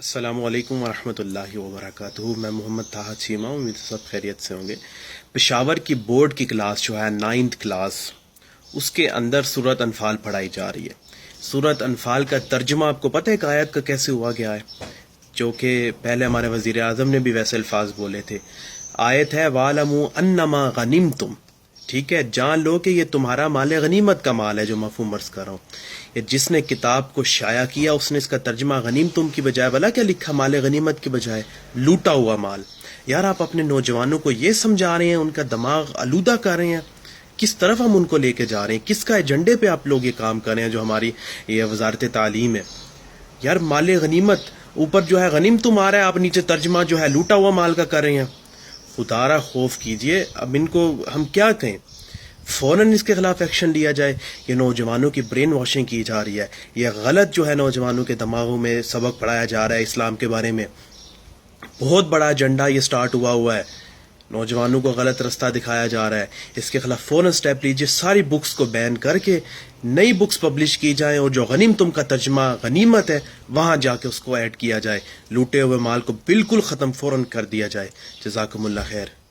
السلام علیکم ورحمۃ اللہ وبرکاتہ. میں محمد چیمہ ہوں. امید سب خیریت سے ہوں گے. پشاور کی بورڈ کی کلاس جو ہے 9th کلاس، اس کے اندر سورۃ انفال پڑھائی جا رہی ہے. سورۃ انفال کا ترجمہ آپ کو پتہ ہے ایک آیت کا کیسے ہوا گیا ہے، جو کہ پہلے ہمارے وزیر اعظم نے بھی ویسے الفاظ بولے تھے. آیت ہے وَاعْلَمُوا أَنَّمَا غَنِمْتُمْ. ٹھیک ہے، جان لو کہ یہ تمہارا مال غنیمت کا مال ہے، جو مفہوم عرض کر رہا ہوں. یہ جس نے کتاب کو شائع کیا اس نے اس کا ترجمہ غنیمتم کی بجائے بلا کیا لکھا، مال غنیمت کی بجائے لوٹا ہوا مال. یار آپ اپنے نوجوانوں کو یہ سمجھا رہے ہیں، ان کا دماغ آلودہ کر رہے ہیں. کس طرف ہم ان کو لے کے جا رہے ہیں، کس کا ایجنڈے پہ آپ لوگ یہ کام کر رہے ہیں جو ہماری یہ وزارت تعلیم ہے. یار مال غنیمت اوپر جو ہے غنیمتم آ رہا ہے، آپ نیچے ترجمہ جو ہے لوٹا ہوا مال کا کر رہے ہیں. خدا را خوف کیجئے. اب ان کو ہم کیا کہیں، فوراً اس کے خلاف ایکشن لیا جائے. یہ نوجوانوں کی برین واشنگ کی جا رہی ہے، یہ غلط جو ہے نوجوانوں کے دماغوں میں سبق پڑھایا جا رہا ہے اسلام کے بارے میں. بہت بڑا ایجنڈا یہ سٹارٹ ہوا ہے، نوجوانوں کو غلط رستہ دکھایا جا رہا ہے. اس کے خلاف فوراً سٹیپ لیجیے، ساری بکس کو بین کر کے نئی بکس پبلش کی جائیں، اور جو غنیمتم کا ترجمہ غنیمت ہے وہاں جا کے اس کو ایڈ کیا جائے. لوٹے ہوئے مال کو بالکل ختم فوراً کر دیا جائے. جزاکم اللہ خیر.